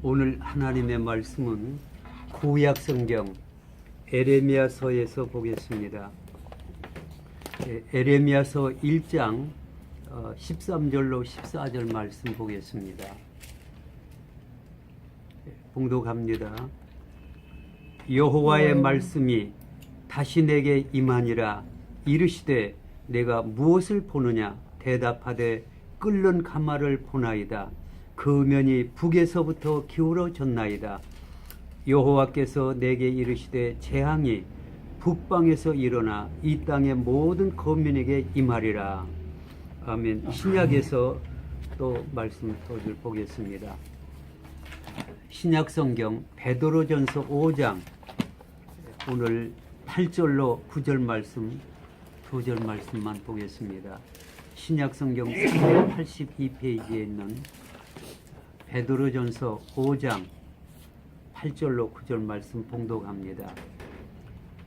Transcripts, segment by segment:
오늘 하나님의 말씀은 구약 성경 에레미야서에서 보겠습니다. 에레미야서 1장 13절로 14절 말씀 보겠습니다. 봉독합니다. 여호와의 말씀이 다시 내게 임하니라. 이르시되 내가 무엇을 보느냐? 대답하되 끓는 가마를 보나이다. 그 면이 북에서부터 기울어졌나이다. 여호와께서 내게 이르시되 재앙이 북방에서 일어나 이 땅의 모든 거민에게 임하리라. 아멘. 신약에서 또 말씀 도를 보겠습니다. 신약 성경 베드로전서 5장 오늘 8절로 9절 말씀 2절 말씀만 보겠습니다. 신약 성경 382페이지에 있는 베드로전서 5장 8절로 9절 말씀 봉독합니다.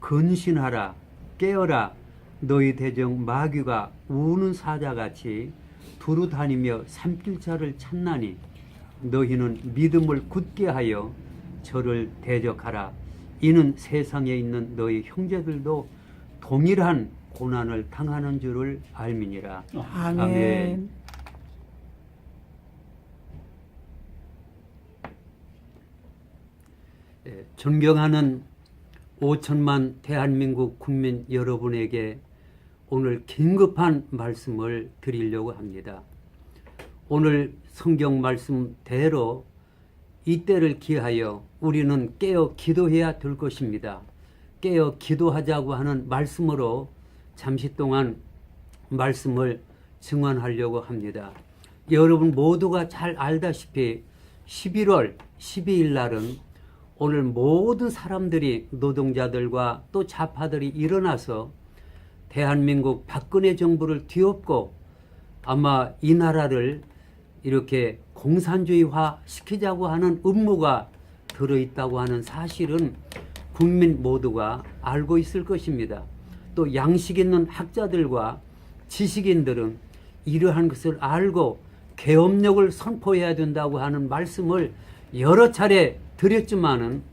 근신하라, 깨어라, 너희 대적 마귀가 우는 사자같이 두루 다니며 삼킬자를 찾나니 너희는 믿음을 굳게 하여 저를 대적하라. 이는 세상에 있는 너희 형제들도 동일한 고난을 당하는 줄을 알미니라. 아멘. 아멘. 존경하는 5천만 대한민국 국민 여러분에게 오늘 긴급한 말씀을 드리려고 합니다. 오늘 성경 말씀대로 이때를 기하여 우리는 깨어 기도해야 될 것입니다. 깨어 기도하자고 하는 말씀으로 잠시 동안 말씀을 증언하려고 합니다. 여러분 모두가 잘 알다시피 11월 12일 날은 오늘 모든 사람들이 노동자들과 또 좌파들이 일어나서 대한민국 박근혜 정부를 뒤엎고 아마 이 나라를 이렇게 공산주의화 시키자고 하는 음모가 들어있다고 하는 사실은 국민 모두가 알고 있을 것입니다. 또 양식 있는 학자들과 지식인들은 이러한 것을 알고 계엄력을 선포해야 된다고 하는 말씀을 여러 차례 드렸지만은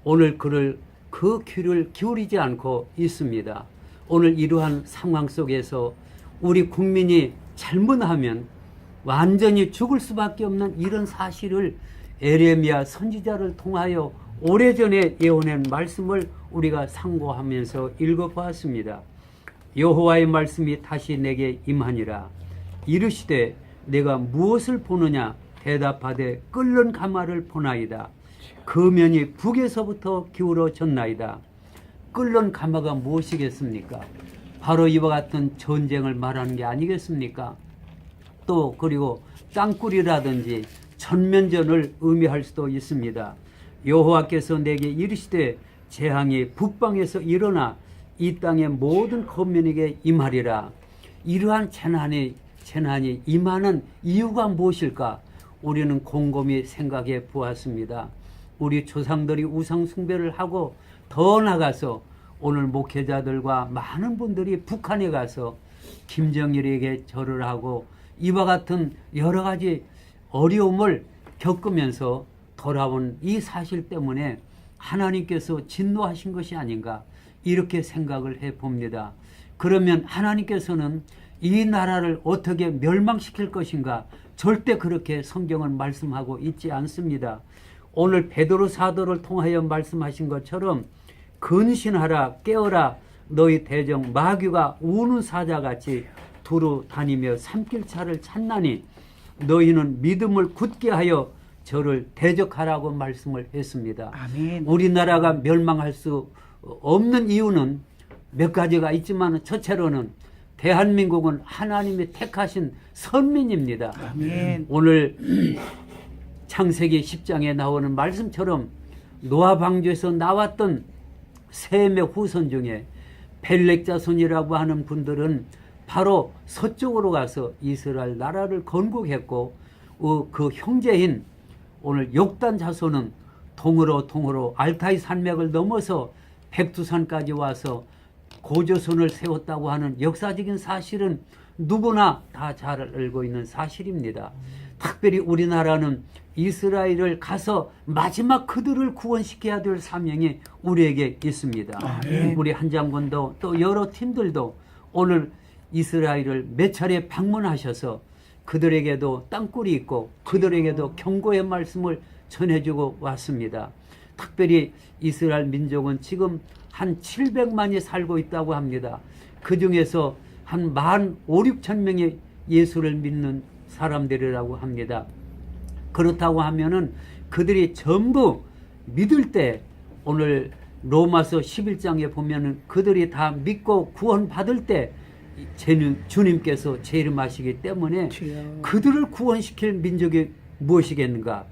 오늘 그 귀를 기울이지 않고 있습니다. 오늘 이러한 상황 속에서 우리 국민이 잘못하면 완전히 죽을 수밖에 없는 이런 사실을 에레미야 선지자를 통하여 오래전에 예언한 말씀을 우리가 상고하면서 읽어보았습니다. 여호와의 말씀이 다시 내게 임하니라. 이르시되 내가 무엇을 보느냐? 대답하되 끓는 가마를 보나이다. 그 면이 북에서부터 기울어졌나이다. 끓는 가마가 무엇이겠습니까? 바로 이와 같은 전쟁을 말하는 게 아니겠습니까? 또 그리고 땅굴이라든지 전면전을 의미할 수도 있습니다. 여호와께서 내게 이르시되 재앙이 북방에서 일어나 이 땅의 모든 거민에게 임하리라. 이러한 재난이 임하는 이유가 무엇일까? 우리는 곰곰이 생각해 보았습니다. 우리 조상들이 우상 숭배를 하고 더 나가서 오늘 목회자들과 많은 분들이 북한에 가서 김정일에게 절을 하고 이와 같은 여러 가지 어려움을 겪으면서 돌아온 이 사실 때문에 하나님께서 진노하신 것이 아닌가 이렇게 생각을 해봅니다. 그러면 하나님께서는 이 나라를 어떻게 멸망시킬 것인가? 절대 그렇게 성경은 말씀하고 있지 않습니다. 오늘 베드로 사도를 통하여 말씀하신 것처럼 근신하라, 깨어라, 너희 대적 마귀가 우는 사자같이 두루 다니며 삼킬자를 찾나니 너희는 믿음을 굳게 하여 저를 대적하라고 말씀을 했습니다. 아멘. 우리나라가 멸망할 수 없는 이유는 몇 가지가 있지만 첫째로는 대한민국은 하나님이 택하신 선민입니다. 아멘. 오늘 창세기 10장에 나오는 말씀처럼 노아 방주에서 나왔던 셈의 후손 중에 벨렉 자손이라고 하는 분들은 바로 서쪽으로 가서 이스라엘 나라를 건국했고 그 형제인 오늘 욕단 자손은 동으로 알타이 산맥을 넘어서 백두산까지 와서 고조선을 세웠다고 하는 역사적인 사실은 누구나 다 잘 알고 있는 사실입니다. 특별히 우리나라는 이스라엘을 가서 마지막 그들을 구원시켜야 될 사명이 우리에게 있습니다. 우리 한 장군도 또 여러 팀들도 오늘 이스라엘을 몇 차례 방문하셔서 그들에게도 땅굴이 있고 그들에게도 경고의 말씀을 전해주고 왔습니다. 특별히 이스라엘 민족은 지금 한 700만이 살고 있다고 합니다. 그 중에서 한 15,000~16,000 명이 예수를 믿는 사람들이라고 합니다. 그렇다고 하면은 그들이 전부 믿을 때 오늘 로마서 11장에 보면은 그들이 다 믿고 구원받을 때 주님께서 재림하시기 때문에 그들을 구원시킬 민족이 무엇이겠는가?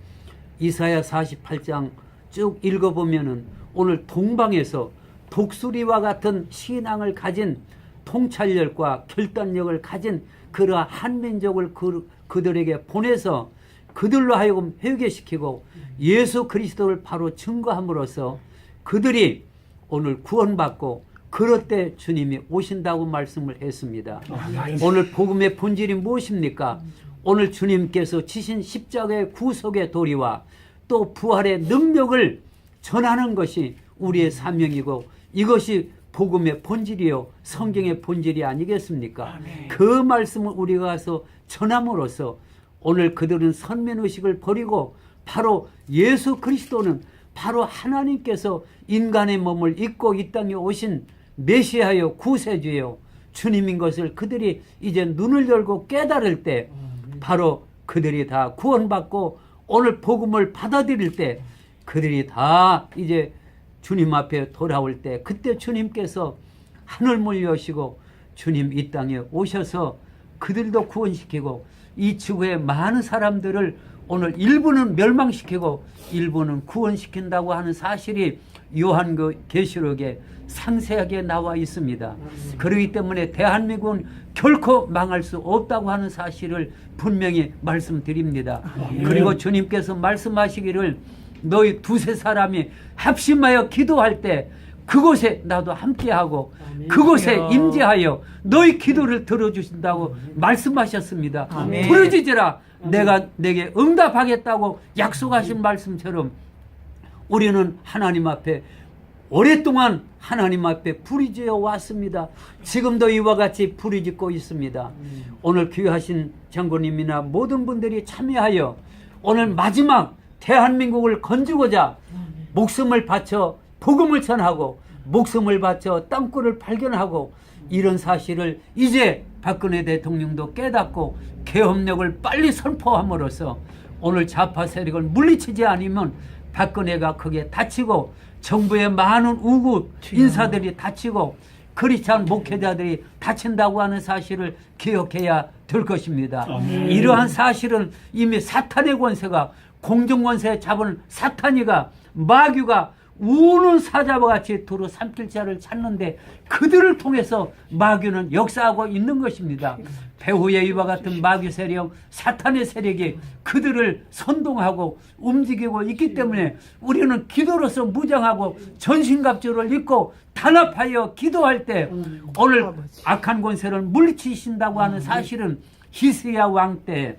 이사야 48장 쭉 읽어보면은 오늘 동방에서 독수리와 같은 신앙을 가진 통찰력과 결단력을 가진 그러한 한 민족을 그들에게 보내서 그들로 하여금 회개시키고 예수 그리스도를 바로 증거함으로써 그들이 오늘 구원받고 그럴 때 주님이 오신다고 말씀을 했습니다. 오늘 복음의 본질이 무엇입니까? 오늘 주님께서 지신 십자가의 구속의 도리와 또 부활의 능력을 전하는 것이 우리의 사명이고 이것이 복음의 본질이요 성경의 본질이 아니겠습니까? 그 말씀을 우리가 가서 전함으로써 오늘 그들은 선민의식을 버리고 바로 예수 그리스도는 바로 하나님께서 인간의 몸을 입고 이 땅에 오신 메시아요 구세주요 주님인 것을 그들이 이제 눈을 열고 깨달을 때 바로 그들이 다 구원받고 오늘 복음을 받아들일 때 그들이 다 이제 주님 앞에 돌아올 때 그때 주님께서 하늘문 여시고 주님 이 땅에 오셔서 그들도 구원시키고 이 지구의 많은 사람들을 오늘 일부는 멸망시키고 일부는 구원시킨다고 하는 사실이 요한계시록에 상세하게 나와 있습니다. 그렇기 때문에 대한민국은 결코 망할 수 없다고 하는 사실을 분명히 말씀드립니다. 그리고 주님께서 말씀하시기를 너희 두세 사람이 합심하여 기도할 때 그곳에 나도 함께하고 그곳에 임재하여 너희 기도를 들어주신다고 말씀하셨습니다. 부르짖으라 내가 내게 응답하겠다고 약속하신 말씀처럼 우리는 하나님 앞에 오랫동안 하나님 앞에 부르짖어 왔습니다. 지금도 이와 같이 부르짖고 있습니다. 오늘 귀하신 장로님이나 모든 분들이 참여하여 오늘 마지막 대한민국을 건지고자 목숨을 바쳐 복음을 전하고 목숨을 바쳐 땅굴을 발견하고 이런 사실을 이제 박근혜 대통령도 깨닫고 계엄력을 빨리 선포함으로써 오늘 좌파 세력을 물리치지 않으면 박근혜가 크게 다치고 정부의 많은 우구 인사들이 다치고 크리스찬 목회자들이 다친다고 하는 사실을 기억해야 될 것입니다. 이러한 사실은 이미 사탄의 권세가 공중권세 잡은 사탄이가 마귀가 우는 사자와 같이 두루 삼킬 자를 찾는데 그들을 통해서 마귀는 역사하고 있는 것입니다. 배후에 이와 같은 마귀 세력, 사탄의 세력이 그들을 선동하고 움직이고 있기 때문에 우리는 기도로서 무장하고 전신갑주를 입고 단합하여 기도할 때 오늘 악한 권세를 물리치신다고 하는 사실은 히스기야 왕 때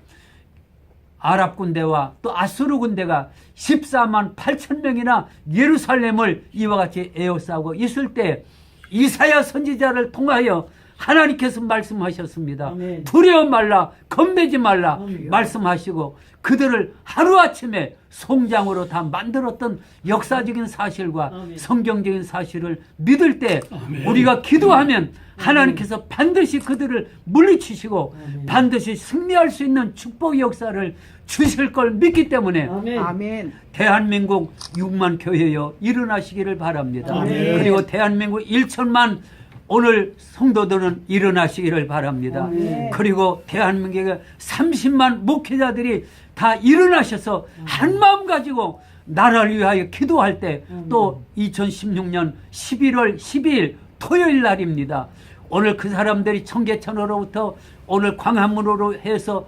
아랍 군대와 또 아수르 군대가 14만 8천 명이나 예루살렘을 이와 같이 에워싸고 있을 때 이사야 선지자를 통하여 하나님께서 말씀하셨습니다. 아멘. 두려워 말라 겁내지 말라 말씀하시고 그들을 하루아침에 송장으로 다 만들었던 역사적인 사실과 성경적인 사실을 믿을 때 우리가 기도하면 하나님께서 반드시 그들을 물리치시고 반드시 승리할 수 있는 축복의 역사를 주실 걸 믿기 때문에 아멘. 대한민국 6만 교회여 일어나시기를 바랍니다. 아멘. 그리고 대한민국 1천만 오늘 성도들은 일어나시기를 바랍니다. 아멘. 그리고 대한민국의 30만 목회자들이 다 일어나셔서 한마음 가지고 나라를 위하여 기도할 때 또 2016년 11월 12일 토요일 날입니다. 오늘 그 사람들이 청계천으로부터 오늘 광화문으로 해서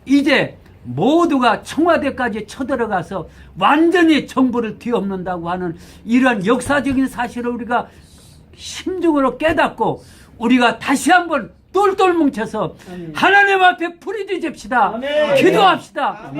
이제 모두가 청와대까지 쳐들어가서 완전히 정부를 뒤엎는다고 하는 이러한 역사적인 사실을 우리가 심중으로 깨닫고 우리가 다시 한번 똘똘 뭉쳐서 하나님 앞에 부르짖읍시다. 기도합시다.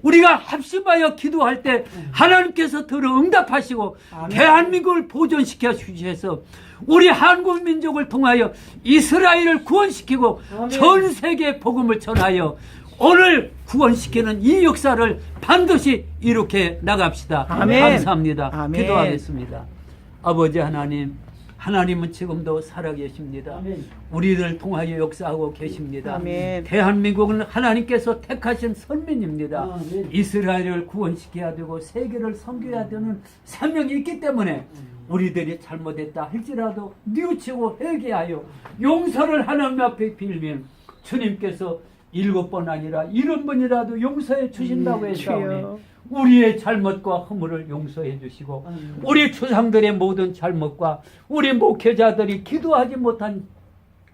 우리가 합심하여 기도할 때 하나님께서 들어 응답하시고 대한민국을 보존시켜 주셔서 우리 한국 민족을 통하여 이스라엘을 구원시키고 전 세계에 복음을 전하여 오늘 구원시키는 이 역사를 반드시 이렇게 나갑시다. 감사합니다. 기도하겠습니다. 아버지 하나님, 하나님은 지금도 살아계십니다. 우리를 통하여 역사하고 계십니다. 대한민국은 하나님께서 택하신 선민입니다. 이스라엘을 구원시켜야 되고 세계를 섬겨야 되는 사명이 있기 때문에 우리들이 잘못했다 할지라도 뉘우치고 회개하여 용서를 하나님 앞에 빌면 주님께서 7번 아니라 70번이라도 용서해 주신다고 했사오니 우리의 잘못과 허물을 용서해 주시고 우리 조상들의 모든 잘못과 우리 목회자들이 기도하지 못한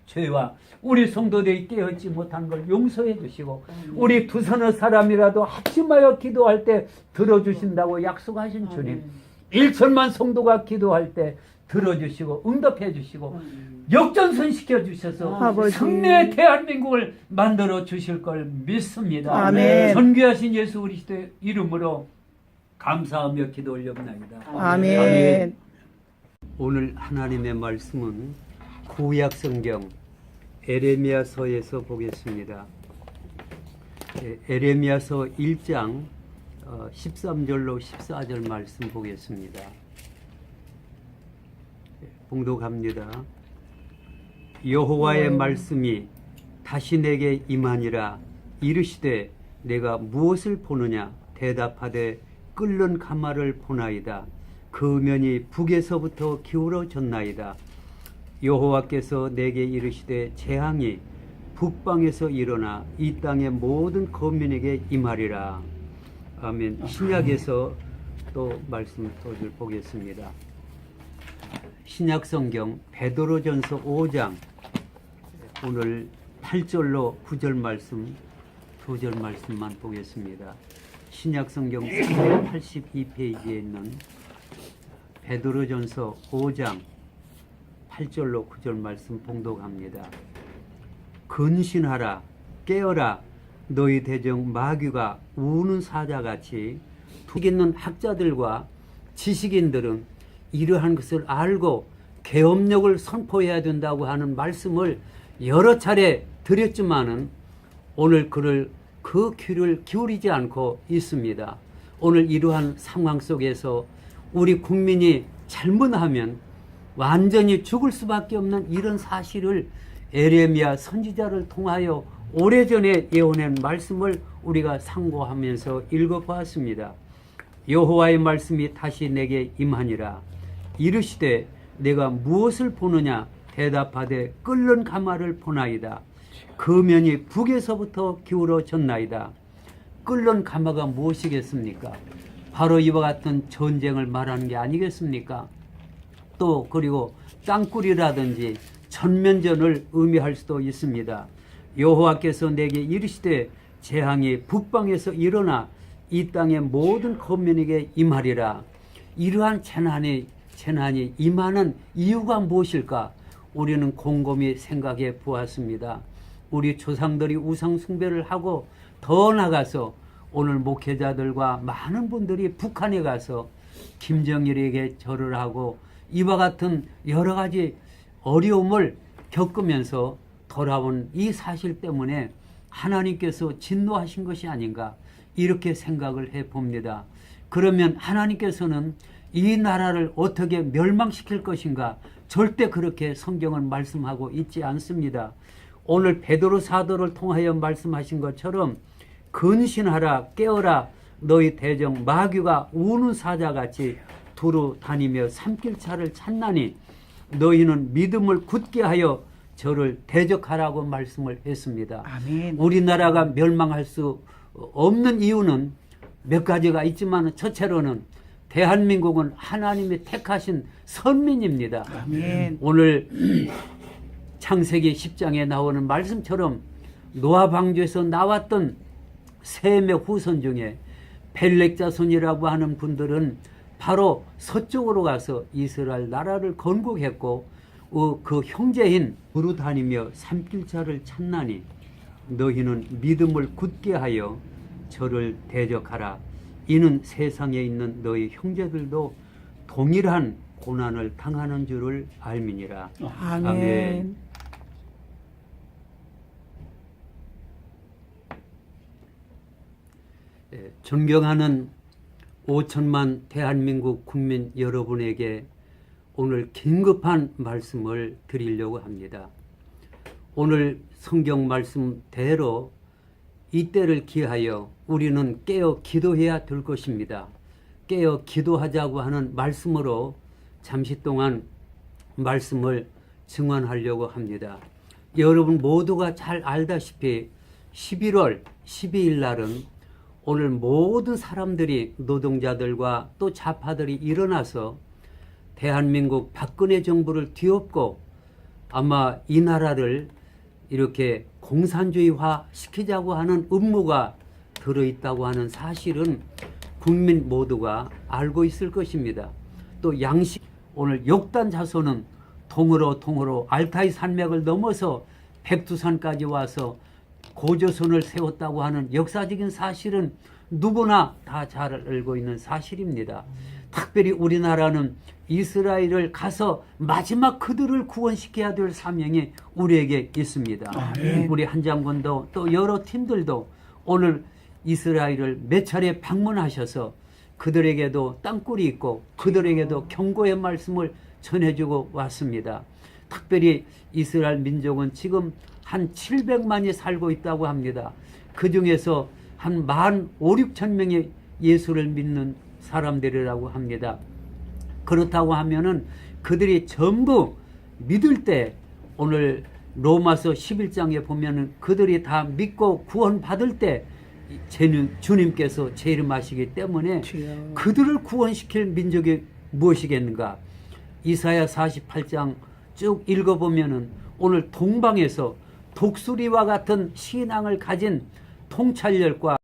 죄와 우리 성도들이 깨어있지 못한 걸 용서해 주시고 우리 두서너 사람이라도 합심하여 기도할 때 들어주신다고 약속하신 주님, 1천만 성도가 기도할 때 들어주시고 응답해 주시고 역전선 시켜 주셔서 승리의 대한민국을 만들어 주실 걸 믿습니다. 존귀하신 예수 그리스도의 이름으로 감사하며 기도 올려옵나이다. 아멘. 오늘 하나님의 말씀은 구약 성경 에레미야서에서 보겠습니다. 에레미야서 1장 13절로 14절 말씀 보겠습니다. 봉독합니다. 여호와의 말씀이 다시 내게 임하니라. 이르시되 내가 무엇을 보느냐? 대답하되 끓는 가마를 보나이다. 그 면이 북에서부터 기울어졌나이다. 여호와께서 내게 이르시되 재앙이 북방에서 일어나 이 땅의 모든 거민에게 임하리라. 아멘. 신약에서 또 말씀 도를 보겠습니다. 신약성경 베드로전서 5장 오늘 8절로 9절 말씀 2절 말씀만 보겠습니다. 신약성경 382페이지에 있는 베드로전서 5장 8절로 9절 말씀 봉독합니다. 근신하라 깨어라 너희 대적 마귀가 우는 사자같이 툭 있는 학자들과 지식인들은 이러한 것을 알고 계엄력을 선포해야 된다고 하는 말씀을 여러 차례 드렸지만은 오늘 그 귀를 기울이지 않고 있습니다. 오늘 이러한 상황 속에서 우리 국민이 잘못하면 완전히 죽을 수밖에 없는 이런 사실을 에레미야 선지자를 통하여 오래전에 예언한 말씀을 우리가 상고하면서 읽어보았습니다. 여호와의 말씀이 다시 내게 임하니라. 이르시되 내가 무엇을 보느냐? 대답하되 끓는 가마를 보나이다. 그 면이 북에서부터 기울어졌나이다. 끓는 가마가 무엇이겠습니까? 바로 이와 같은 전쟁을 말하는 게 아니겠습니까? 또 그리고 땅굴이라든지 전면전을 의미할 수도 있습니다. 여호와께서 내게 이르시되 재앙이 북방에서 일어나 이 땅의 모든 거민에게 임하리라. 이러한 재난이 임하는 이유가 무엇일까? 우리는 곰곰이 생각해 보았습니다. 우리 조상들이 우상 숭배를 하고 더 나가서 오늘 목회자들과 많은 분들이 북한에 가서 김정일에게 절을 하고 이와 같은 여러 가지 어려움을 겪으면서 돌아온 이 사실 때문에 하나님께서 진노하신 것이 아닌가 이렇게 생각을 해봅니다. 그러면 하나님께서는 이 나라를 어떻게 멸망시킬 것인가? 절대 그렇게 성경은 말씀하고 있지 않습니다. 오늘 베드로 사도를 통하여 말씀하신 것처럼 근신하라 깨어라 너희 대적 마귀가 우는 사자같이 두루 다니며 삼킬차를 찾나니 너희는 믿음을 굳게 하여 저를 대적하라고 말씀을 했습니다. 아멘. 우리나라가 멸망할 수 없는 이유는 몇 가지가 있지만 첫째로는 대한민국은 하나님이 택하신 선민입니다. 아멘. 오늘 창세기 10장에 나오는 말씀처럼 노아 방주에서 나왔던 셈의 후손 중에 벨렉 자손이라고 하는 분들은 바로 서쪽으로 가서 이스라엘 나라를 건국했고 그 형제인 부르 다니며 산길자를 찾나니 너희는 믿음을 굳게 하여 저를 대적하라. 이는 세상에 있는 너희 형제들도 동일한 고난을 당하는 줄을 알미니라. 아멘. 존경하는 5천만 대한민국 국민 여러분에게 오늘 긴급한 말씀을 드리려고 합니다. 오늘 성경 말씀대로 이때를 기하여 우리는 깨어 기도해야 될 것입니다. 깨어 기도하자고 하는 말씀으로 잠시 동안 말씀을 증언하려고 합니다. 여러분 모두가 잘 알다시피 11월 12일 날은 오늘 모든 사람들이 노동자들과 또 좌파들이 일어나서 대한민국 박근혜 정부를 뒤엎고 아마 이 나라를 이렇게 공산주의화 시키자고 하는 음모가 들어있다고 하는 사실은 국민 모두가 알고 있을 것입니다. 또 양식 오늘 욕단 자손은 통으로 알타이 산맥을 넘어서 백두산까지 와서 고조선을 세웠다고 하는 역사적인 사실은 누구나 다 잘 알고 있는 사실입니다. 특별히 우리나라는 이스라엘을 가서 마지막 그들을 구원시켜야 될 사명이 우리에게 있습니다. 우리 한 장군도 또 여러 팀들도 오늘 이스라엘을 몇 차례 방문하셔서 그들에게도 땅굴이 있고 그들에게도 경고의 말씀을 전해주고 왔습니다. 특별히 이스라엘 민족은 지금 한 700만이 살고 있다고 합니다. 그 중에서 한 15,000~16,000명의 예수를 믿는 사람들이라고 합니다. 그렇다고 하면은 그들이 전부 믿을 때 오늘 로마서 11장에 보면은 그들이 다 믿고 구원받을 때 주님께서 재림하시기 때문에 그들을 구원시킬 민족이 무엇이겠는가? 이사야 48장 쭉 읽어보면은 오늘 동방에서 독수리와 같은 신앙을 가진 통찰력과